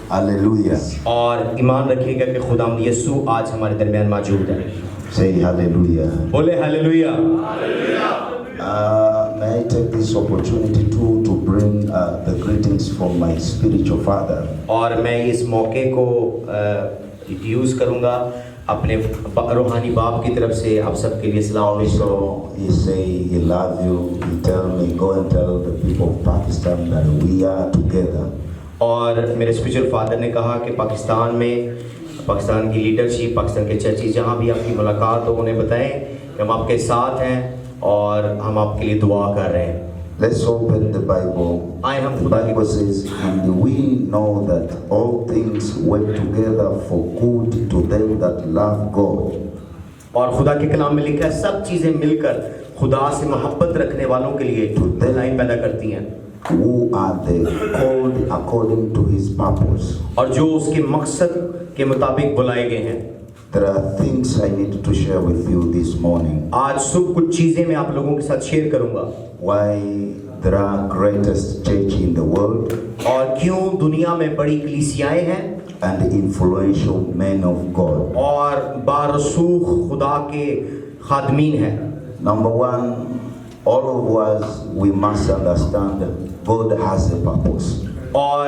Hallelujah. और ईमान रखिएगा कि खुदावंद यीशु आज हमारे दरमियान मौजूद है। Say hallelujah. बोले hallelujah. May I take this opportunity to bring the greetings from my spiritual father. और मैं इस मौके को यूज़ करूँगा अपने रूहानी बाप की तरफ से आप सबके लिए सलाम पेश करूँ। Also, he say he love you. He tell me go and tell the people of Pakistan that we are together. और मेरे स्पिरिचुअल फादर ने कहा कि पाकिस्तान की लीडरशिप, पाकिस्तान के चर्चिज जहाँ भी आपकी मुलाकात हो उन्हें बताएं कि हम आपके साथ हैं और हम आपके लिए दुआ कर रहे हैं। Let's open the Bible. आए हम The खुदा की Bible says, and we know that all things work together for good to them that love God. और खुदा के कलाम में लिखा है सब चीज़ें मिलकर खुदा से मोहब्बत रखने वालों के लिए भलाई पैदा करती हैं, Who are they called according to his purpose. और जो उसके मकसद के मुताबिक बुलाए गए हैं। There are things I need to share with you this morning. आज सुबह कुछ चीज़ें मैं आप लोगों के साथ शेयर करूंगा। Why there are greatest church in the world और क्यों दुनिया में बड़ी कलीसियाएं हैं and influential men of God. और बारसूख खुदा के खादमीन हैं। Number one, all of us, we must understand that God has a purpose. और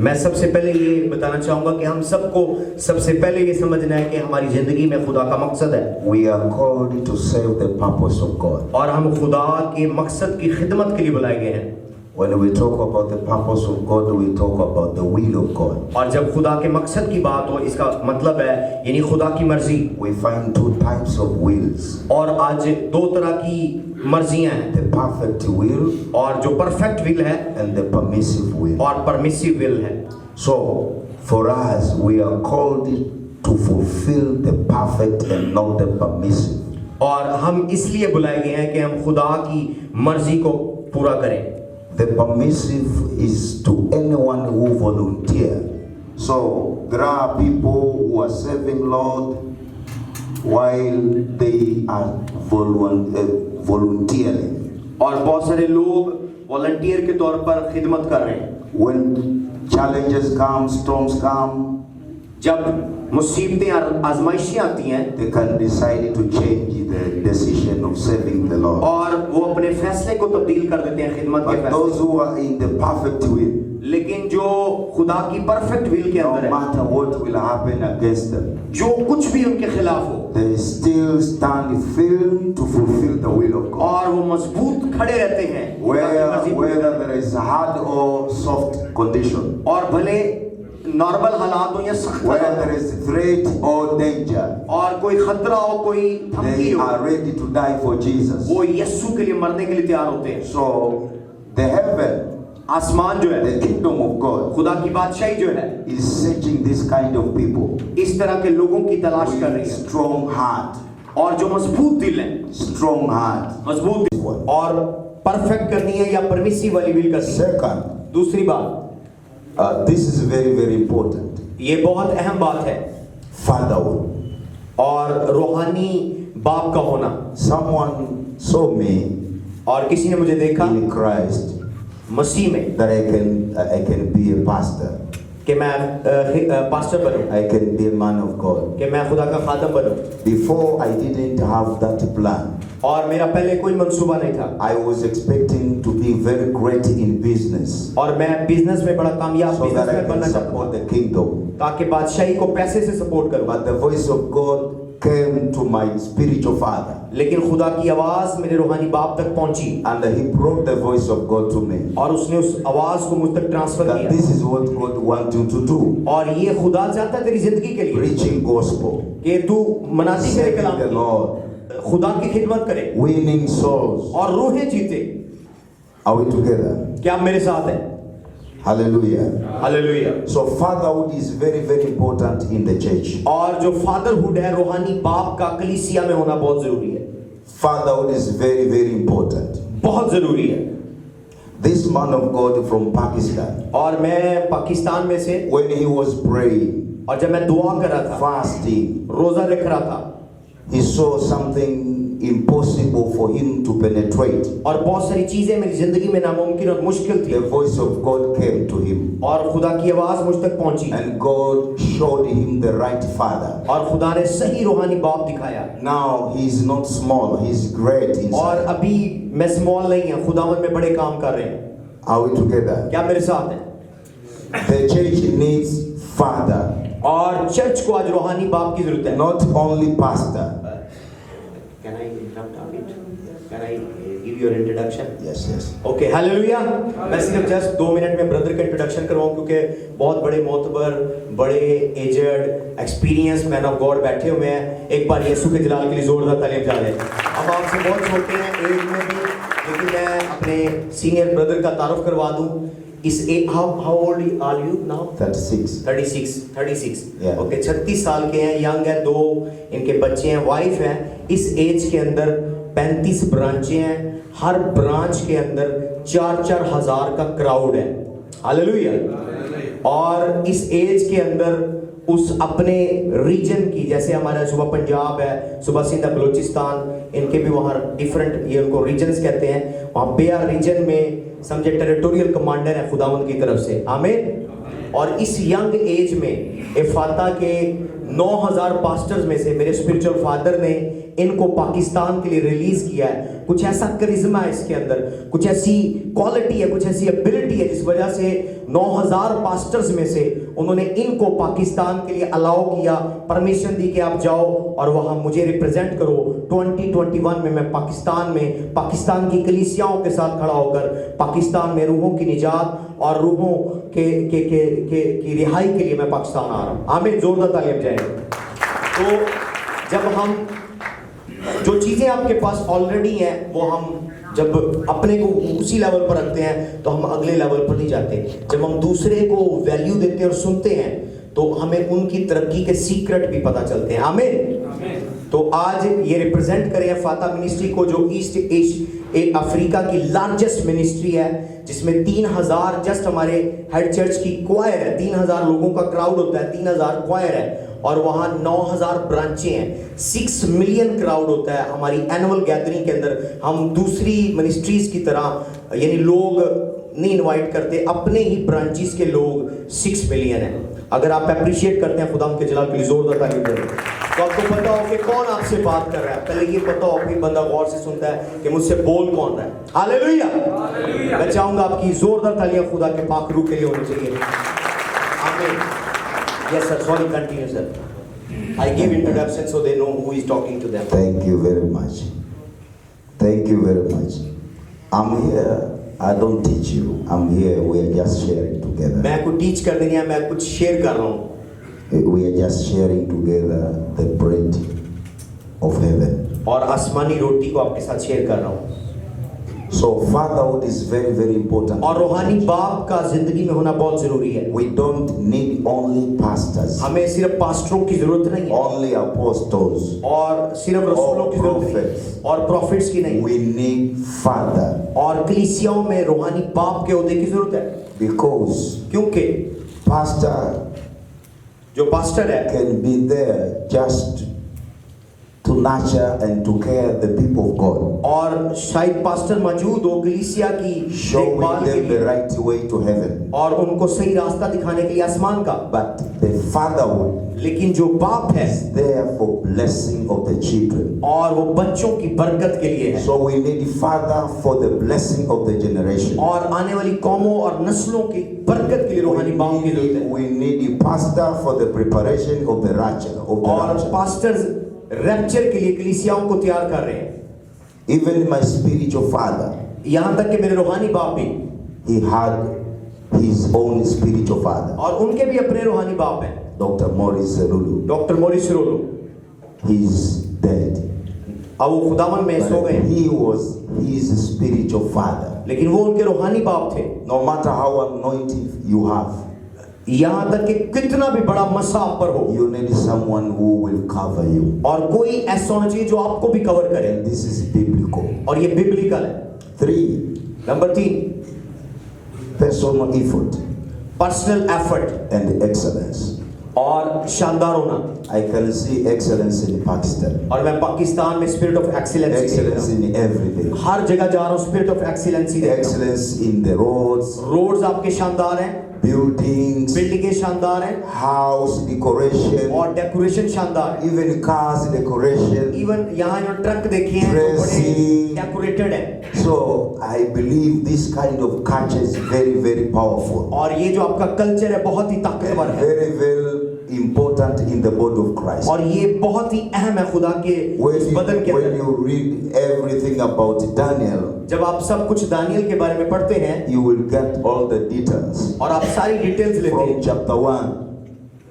मैं सबसे पहले ये बताना चाहूँगा कि हम सबको सबसे पहले ये समझना है कि हमारी ज़िंदगी में खुदा का मकसद है We are called to serve the purpose of God. और हम खुदा के मकसद की खिदमत के लिए बुलाए गए हैं। When we talk about the purpose of God, we talk about the will of God. और जब खुदा के मकसद की बात हो इसका मतलब है यानी खुदा की मर्जी। We find two types of wills. और आज दो तरह की मर्जियां हैं, The perfect will और जो परफेक्ट विल है and the permissive will. और परमिसिव विल है। So, for us, we are called to fulfill the perfect and not the permissive. और हम इसलिए बुलाए गए हैं कि हम खुदा की मर्जी को पूरा करें। The permissive is to anyone who volunteer. So, there are people who are serving Lord while they are volunteering. और बहुत सारे लोग वॉलंटियर के तौर पर खिदमत कर रहे हैं। When challenges come, storms come, जब मुसीबतें आजमाइशें आती हैं they can decide to change the decision of serving the Lord. और वो अपने फैसले को तब्दील कर देते हैं खिदमत के But those फैसले। who are in the perfect will, लेकिन जो खुदा की परफेक्ट विल के no अंदर है, matter what will happen against them, जो कुछ भी उनके खिलाफ हो, they still stand firm to fulfill the will of God. और वो मजबूत खड़े रहते हैं खुदा की मर्जी पूरी Whether करने there is hard or soft condition, में। और भले नॉर्मल हालात हो या सख्त whether हालात there is threat or danger, हो, और कोई खतरा हो, कोई धमकी they हो, are ready to die for Jesus. वो यीशु के लिए मरने के लिए तैयार होते हैं। So, the heaven, आसमान जो है, the kingdom of God, खुदा की बादशाही जो है, is searching this kind of people इस तरह के लोगों की तलाश कर रही with है strong heart, और जो मजबूत दिल है, strong heart. मजबूत दिल और परफेक्ट करनी है या परमिसिव वाली विल करनी है। Second, दूसरी बात, this is very, very important. ये बहुत अहम बात है, Fatherhood. और रूहानी बाप का होना। Someone saw me और किसी ने मुझे देखा in Christ मसीह में that I can be a pastor. कि मैं pastor बनूं, I can be a man of God. कि मैं खुदा का खादम बनूं। Before I didn't have that plan. और मेरा पहले कोई मंसूबा नहीं था I was expecting to be very great in business और मैं बिजनेस में बड़ा कामयाब so that I businessman can बनना चाहता support था the kingdom. ताकि बादशाही को पैसे से सपोर्ट करूं। But the voice of God came to my spiritual father लेकिन खुदा की आवाज मेरे रूहानी बाप तक पहुंची and he brought the voice of God to me. और उसने उस आवाज को मुझ तक ट्रांसफर That किया। this is what God wants you to do. और ये खुदा चाहता है तेरी जिंदगी के लिए Preaching gospel, कि तू मनाती करे serving कलाम the की, Lord, खुदा की खिदमत करे winning souls. और रूहें जीते। Are we together? क्या आप मेरे साथ हैं? Hallelujah. Hallelujah. So fatherhood is very, very important in the church. और जो फादरहुड है, रूहानी बाप का कलीसिया में होना बहुत जरूरी है। Fatherhood is very, very important. बहुत जरूरी है। This man of God from Pakistan, और मैं पाकिस्तान में से, when he was praying, और जब मैं दुआ कर रहा था, fasting, रोजा रख रहा था, he saw something impossible for him to penetrate. और बहुत सारी चीजें मेरी जिंदगी में नामुमकिन और मुश्किल थी, The voice of God came to him, और खुदा की आवाज मुझ तक पहुंची, and God showed him the right father. और खुदा ने सही रूहानी बाप दिखाया। Now he is not small, he is great और inside. अभी मैं स्मॉल नहीं है, खुदावन में बड़े काम कर रहे हैं। Are we together? क्या मेरे साथ है? The church needs father, और चर्च को आज रूहानी बाप की जरूरत है। not only pastor. Can I interrupt a bit? Can I give your introduction? Yes, yes. Okay, hallelujah. मैं सिर्फ जस्ट 2 मिनट में ब्रदर का इंट्रोडक्शन करवाऊं, क्योंकि बहुत बड़े मोतबर, बड़े aged, experience man of God बैठे हुए हैं। एक बार यीशु के जलाल के लिए जोरदार तालियां बजा दें। अब आपसे बहुत छोटे हैं एज में भी, लेकिन मैं अपने सीनियर ब्रदर का तारुफ करवा दूं। इस how old are you now? 36 Yeah. Okay, 36 साल के हैं, यंग है, 2 इनके बच्चे हैं, वाइफ है। इस एज के अंदर 35 ब्रांचें हैं, हर ब्रांच के अंदर 4-4 हजार का क्राउड है। हालेलुया। और इस एज के अंदर उस अपने रीजन की, जैसे हमारा सुबह पंजाब है, सुबह सिंध बलूचिस्तान, इनके भी वहाँ डिफरेंट, ये उनको रीजन्स कहते हैं, वहाँ बेयर रीजन में समझे टेरिटोरियल कमांडर है खुदावंद की तरफ से। आमीन। और इस यंग एज में एफाता के 9000 पास्टर्स में से मेरे स्पिरिचुअल फादर ने इनको पाकिस्तान के लिए रिलीज किया है। कुछ ऐसा करिश्मा है इसके अंदर, कुछ ऐसी क्वालिटी है, कुछ ऐसी एबिलिटी है, जिस वजह से 9000 पास्टर्स में से उन्होंने इनको पाकिस्तान के लिए अलाउ किया, परमिशन दी कि आप जाओ और वहां मुझे रिप्रेजेंट करो। 2021 में मैं पाकिस्तान की कलीसियाओं के साथ खड़ा होकर पाकिस्तान में रूहों की निजात और रूहों की रिहाई के लिए मैं पाकिस्तान आ रहा हूं। आमीन, जोरदार तालियां बजाएं। तो जब हम जो चीजें आपके पास ऑलरेडी हैं, वो हम जब अपने को उसी लेवल पर रखते हैं तो हम अगले लेवल पर नहीं जाते। जब हम दूसरे को वैल्यू देते हैं और सुनते हैं तो हमें उनकी तरक्की के सीक्रेट भी पता चलते हैं। आमीन। तो आज ये रिप्रेजेंट करें फाता मिनिस्ट्री को, जो ईस्ट अफ्रीका की लार्जेस्ट मिनिस्ट्री है, जिसमें 3000 जस्ट हमारे हेड चर्च की क्वायर है। 3000 लोगों का क्राउड होता है, 3000 क्वायर है, और वहां 9000 ब्रांचें हैं। 6 मिलियन क्राउड होता है हमारी एनुअल गैदरिंग के अंदर। हम दूसरी मिनिस्ट्रीज की तरह यानी लोग नहीं इनवाइट करते, अपने ही ब्रांचेस के लोग 6 मिलियन है। अगर आप अप्रिशिएट करते हैं खुदा के जलाल के लिए जोरदार तालियां बजाएं। तो आपको पता हो कि कौन आपसे बात कर रहा है, पहले ये पता हो कि बंदा गौर से सुनता है कि मुझसे बोल कौन रहा है। हालेलुया। मैं चाहूंगा आपकी जोरदार तालियां खुदा के पाक रूह के लिए होनी चाहिए। आमीन। Yes sir, sorry, continue sir. I give introduction so they know who is talking to them. Thank you very much. Thank you very much. I'm here, I don't teach you. I'm here, we are just sharing together. मैं कुछ teach कर देनी है, मैं कुछ share कर रहा हूँ। We are just sharing together the bread of heaven. और आसमानी रोटी को आपके साथ शेयर कर रहा हूँ। So fatherhood is very, very important. और रूहानी बाप का जिंदगी में होना बहुत जरूरी है। We don't need only pastors, हमें सिर्फ पास्टरों की जरूरत नहीं है, only apostles, और सिर्फ रसूलों की जरूरत नहीं है, और प्रॉफिट्स की नहीं। we need father. और कलीसियाओं में रूहानी बाप के ओहदे की जरूरत है, Because क्योंकि pastor जो पास्टर है can be there just to nurture and to care the people of God, और शायद पास्टर मौजूद हो कलीसिया की showing देखभाल के them the लिए right way to heaven. और उनको सही रास्ता दिखाने के लिए आसमान का। But the fatherhood लेकिन जो बाप है is there for blessing of the children. और वो बच्चों की बरकत के लिए है, So we need father for the blessing of the generation. और आने वाली कौमों और नस्लों की बरकत के लिए रूहानी बाप की जरूरत है। We need a pastor for the preparation of the rapture. और पास्टर्स रैप्चर के लिए कलीसियाओं को तैयार कर रहे हैं। Even my spiritual father, यहाँ तक कि मेरे रूहानी बाप भी, he had his own spiritual father, और उनके भी अपने रूहानी बाप हैं। Dr. Maurice Zerulu. Doctor Maurice Rolo, He's dead. अब वो खुदावन में सो But गए, he was his spiritual father. लेकिन वो उनके रूहानी बाप थे। No matter how anointed you have, यहाँ तक कि कितना भी बड़ा मसा आप पर हो, you need someone who will cover you. और कोई ऐसा होना चाहिए जो आपको भी कवर करे, And this is biblical. और ये बिब्लिकल है। 3, number 3, personal effort personal effort and excellence. और शानदार होना। I can see excellence in Pakistan. और मैं पाकिस्तान में स्पिरिट ऑफ एक्सीलेंसी देख रहा Excellence हूँ। in everything. हर जगह जा रहा हूँ, स्पिरिट ऑफ एक्सीलेंसी देख रहा हूँ। Excellence in the roads, roads आपके शानदार हैं, buildings, बिल्डिंगें शानदार हैं, house decoration, और डेकोरेशन शानदार है। even cars decoration. इवन यहाँ जो ट्रक देखे हैं वो बड़े Dressing. डेकोरेटेड हैं। So I believe this kind of culture is very, very powerful. और ये जो आपका कल्चर है बहुत ही ताकतवर And है, very, very important in the body of Christ. और ये बहुत ही अहम है खुदा के इस बदन के When अंदर। you read everything about Daniel, जब आप सब कुछ दानियल के बारे में पढ़ते हैं you will get all the details और आप सारी डिटेल्स लेते from हैं chapter 1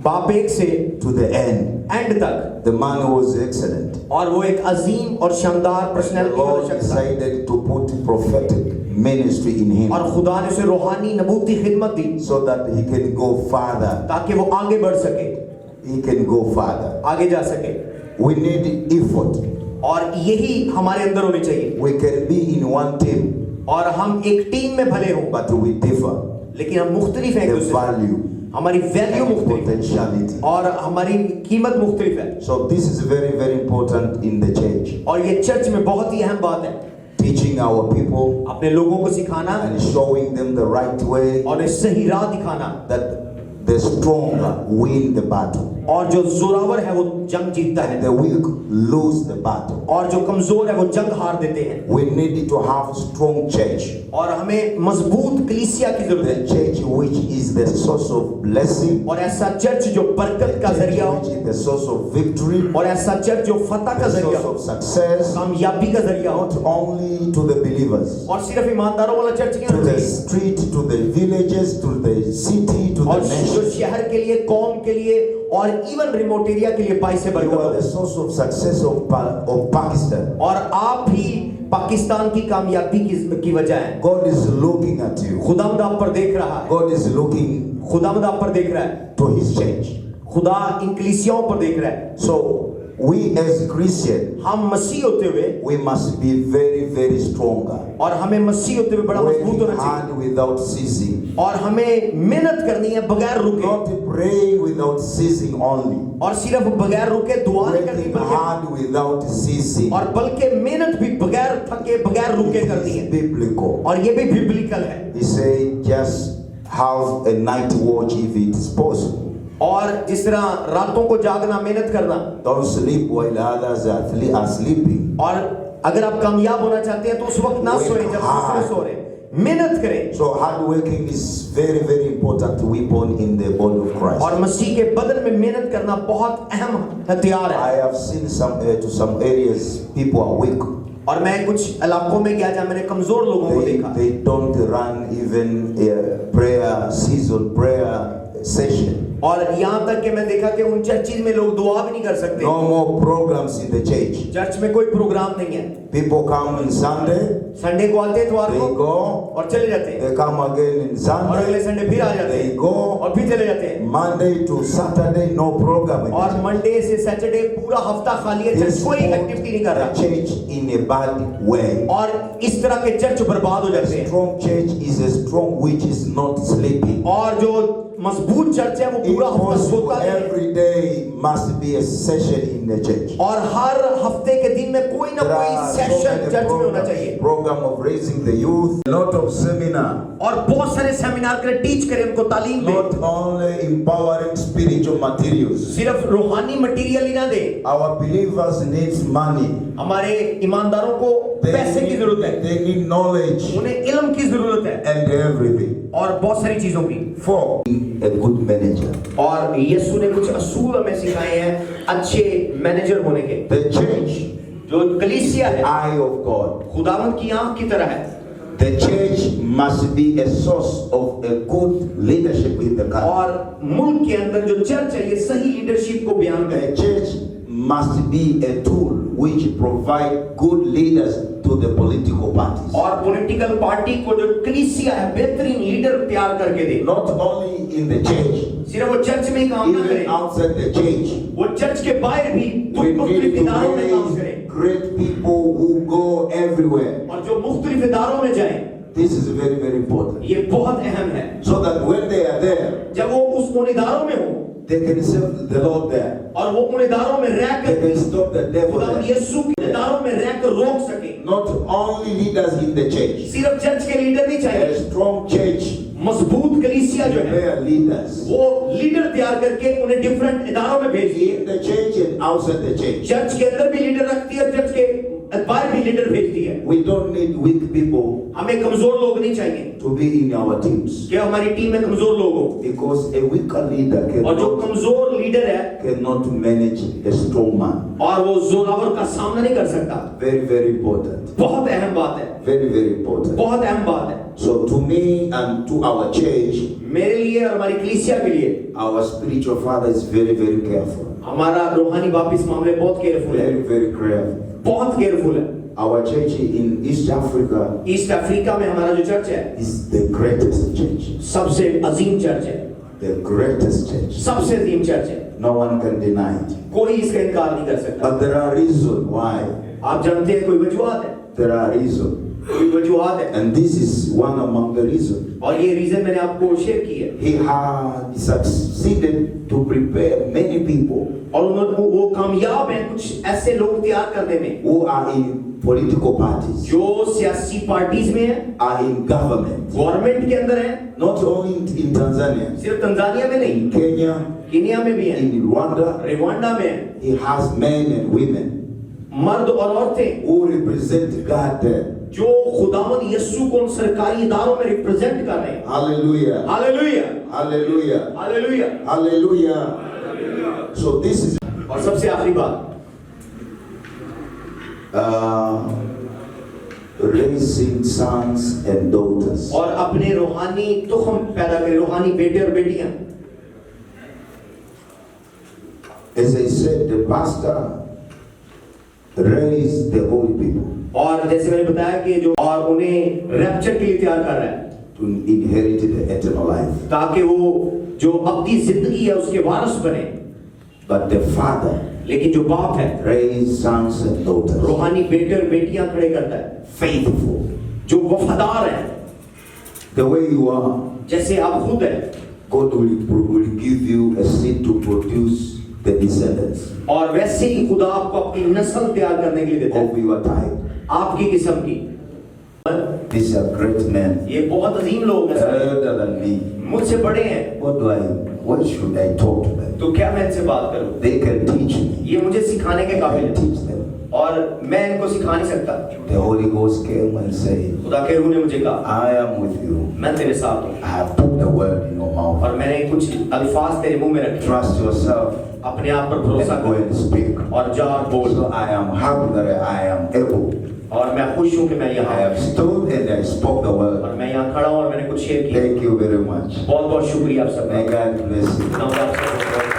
बाप एक से to the end. एंड तक, The man was excellent. और वो एक अजीम और शानदार The पर्सनैलिटी वाला Lord शख्स था, decided to put prophetic ministry in him और खुदा ने उसे रूहानी नबूती खिदमत दी so that he can go farther. ताकि वो आगे बढ़ सके, He can go farther. आगे जा सके। We need effort. और यही हमारे अंदर होनी चाहिए। We can be in one team, और हम एक टीम में भले हों, but we differ. लेकिन हम मुख्तलिफ हैं एक The दूसरे से। value हमारी वैल्यू and मुख्तलिफ है potentiality. और हमारी कीमत मुख्तलिफ है। So this is very, very important in the church. और ये चर्च में बहुत ही अहम बात है, Teaching our people अपने लोगों को सिखाना and showing them the right way और उन्हें सही राह दिखाना, that the stronger win the battle और जो जोरावर है वो जंग जीतता and है, the weak lose the battle. और जो कमजोर है वो जंग हार देते हैं। We need to have strong church. और हमें मजबूत कलीसिया की जरूरत The है, church which is the source of blessing, और ऐसा चर्च जो बरकत का church जरिया हो, which is the source of victory, और ऐसा चर्च जो फतह का the जरिया source हो, of success, कामयाबी का जरिया हो। not only to the believers, और सिर्फ ईमानदारों वाला चर्च नहीं to होना the चाहिए, street, to the villages, to the city, to the और जो nation. शहर के लिए, कौम के लिए और इवन रिमोट एरिया के लिए बाइस से You बरकत are the हो। source of success of Pakistan. और आप ही पाकिस्तान की कामयाबी की वजह है। God is looking at you. खुदावंद आप पर देख रहा है, God is looking खुदावंद आप पर देख रहा है, to his church. खुदा इन कलीसियाओं पर देख रहा है। So we as Christians, हम मसीह होते हुए, we must be very, very stronger. और हमें मसीह होते हुए बड़ा मजबूत Working होना चाहिए, hard without ceasing. और हमें मेहनत करनी है बगैर रुके, Not praying without ceasing only. और सिर्फ बगैर रुके दुआ नहीं करनी, Working बल्कि hard without ceasing. और बल्कि मेहनत भी बगैर थके बगैर रुके करनी It's है, biblical. और ये भी बिब्लिकल है। He said just have a night watch if it is possible. और जिस तरह रातों को जागना, मेहनत करना, Don't sleep while others are sleeping. और अगर आप कामयाब होना चाहते हैं तो उस वक्त ना Work सोए जब दूसरे hard. सो रहे, मेहनत करें। So hard working is very, very important weapon in the body of Christ. और मसीह के बदन में मेहनत करना बहुत अहम हथियार I है। have seen to some areas people are weak. और मैं कुछ इलाकों में गया जहाँ मैंने कमजोर लोगों को देखा, They don't run even a prayer season, prayer session. और यहाँ तक कि मैं देखा कि उन चर्चिज में लोग दुआ भी नहीं कर सकते। No more programs in the church. Church में कोई प्रोग्राम नहीं है, People come on Sunday, Sunday को आते हैं, इतवार they को, go, और चले जाते हैं, they come again on और अगले Sunday, संडे फिर आ जाते they हैं, go, और फिर चले जाते हैं, Monday to Saturday, no program. in the और church. मंडे से सैटरडे पूरा हफ्ता खाली है, This चर्च कोई put एक्टिविटी नहीं कर the रहा, church in a bad way. और इस तरह के चर्च बर्बाद हो A जाते हैं। strong church is a strong which is not sleeping. और जो मजबूत चर्च है वो If पूरा हफ्ता possible, सोता नहीं है, every day must be a session in the church. और हर हफ्ते के दिन में कोई ना There कोई are so session many church में होना चाहिए, program of raising the youth, a lot of seminar, और बहुत सारे सेमिनार करें, टीच करें, उनको तालीम दें, not only empowering spiritual materials. सिर्फ रूहानी मटेरियल ही ना दे। Our believers needs money. हमारे ईमानदारों को पैसे की जरूरत है, They need knowledge उन्हें इल्म की जरूरत है, and everything. और बहुत सारी चीजों की। For a good manager, और यीशु ने कुछ असूल हमें सिखाए हैं अच्छे मैनेजर होने के। the church, जो कलीसिया है eye of God. खुदावंद की आंख की तरह है, The church must be a source of a good leadership in the country. और मुल्क के अंदर जो चर्च है ये सही लीडरशिप को बयान करे। A church must be a tool which provide good leaders to the political parties. और पॉलिटिकल पार्टी को जो कलीसिया है बेहतरीन लीडर तैयार करके दे, Not only in the church, सिर्फ वो चर्च में ही काम ना even करे, outside the church. वो चर्च के बाहर भी We मुख्तलिफ need to इदारों में काम करे, raise great people who go everywhere. और जो मुख्तलिफ इदारों में जाए, This is very, very important. ये बहुत अहम है। So that when they are there, जब वो उन इदारों में हो, They can serve the Lord there. और वो उन इदारों में रह They कर can stop the devil खुदावंद there. यीशु के इदारों में रह कर रोक सके। Not only leaders in the church. सिर्फ चर्च के लीडर नहीं A चाहिए, strong church, मजबूत कलीसिया जो है their leaders. वो लीडर तैयार करके उन्हें डिफरेंट इदारों में भेजती है। In the church and outside the church. Church के अंदर भी लीडर रखती है, चर्च के बाहर भी लीडर भेजती है। We don't need weak people हमें कमजोर लोग नहीं चाहिए to be in our teams. कि हमारी टीम में कमजोर लोग हो, Because a weaker leader और जो cannot, कमजोर लीडर है cannot manage a strong man. और वो जोरावर का सामना नहीं कर सकता। Very, very important. बहुत अहम बात है, Very, very important. बहुत अहम बात है So to me and to our church, मेरे लिए और हमारी कलीसिया के लिए। our spiritual father is very, very careful. हमारा रूहानी बाप इस मामले में बहुत केयरफुल है, Very, very careful. बहुत केयरफुल है। Our church in East Africa east Africa में हमारा जो चर्च है is the greatest church. सबसे अजीम चर्च है, The greatest church. सबसे अजीम चर्च है, No one can deny it. कोई इसका इनकार नहीं कर सकता। But there are reasons why. आप जानते हैं कोई वजूहात है, There are reasons. कोई वजूहात है, And this is one among the reasons. और ये रीजन मैंने आपको शेयर की है। He had succeeded to prepare many people और उन्होंने वो कामयाब हैं कुछ ऐसे लोग तैयार करने में who are in political parties, जो सियासी पार्टीज में हैं, are in government. गवर्नमेंट के अंदर हैं, Not only in Tanzania, सिर्फ तंजानिया में नहीं, in Kenya, कीनिया में भी हैं, in Rwanda. रवांडा में हैं। He has men and women मर्द और औरतें who represent God there. जो खुदावंद यीशु को उन सरकारी इदारों में रिप्रेजेंट कर रहे हैं। Hallelujah. Hallelujah, Hallelujah. Hallelujah. Hallelujah. So this is और सबसे आखिरी बात, raising sons and daughters. और अपने रूहानी तुखम पैदा करें, रूहानी बेटे और बेटियां। As I said, the pastor raised the holy people और जैसे मैंने बताया कि जो और उन्हें रैप्चर के लिए तैयार कर रहा है to inherit the eternal life. ताकि वो जो अपनी जिंदगी है उसके वारिस बने। But the father लेकिन जो बाप है raised sons and daughters, रूहानी बेटे और बेटियां खड़े करता है, faithful. जो वफादार है। The way you are, जैसे आप खुद है, God will give you a seed to produce the descendants और वैसे ही खुदा आपको अपनी नस्ल तैयार करने के लिए देता है, of your type. आपकी किस्म की। These are great men, ये बहुत अजीम लोग हैं, elder than me. मुझसे बड़े हैं, What should I talk to them? तो क्या मैं इनसे बात करूं? They can teach me. ये मुझे सिखाने के I काबिल can है teach them. और मैं इनको सिखा नहीं सकता। The Holy Ghost came and said, खुदा के रूह ने मुझे कहा, I am with you. मैं तेरे साथ हूँ, I have put the word in your mouth. और मैंने कुछ अल्फाज तेरे मुंह में रखे। Trust yourself अपने आप पर भरोसा and go कर and speak. और जा और बोल। So I am happy that I am able. और मैं खुश हूँ कि मैं I यहाँ have stood and I spoke the word. और मैं यहाँ खड़ा हूँ और मैंने कुछ शेयर किया। Thank you very much. बहुत बहुत शुक्रिया आप सबका। May God bless you. धन्यवाद आप सबको।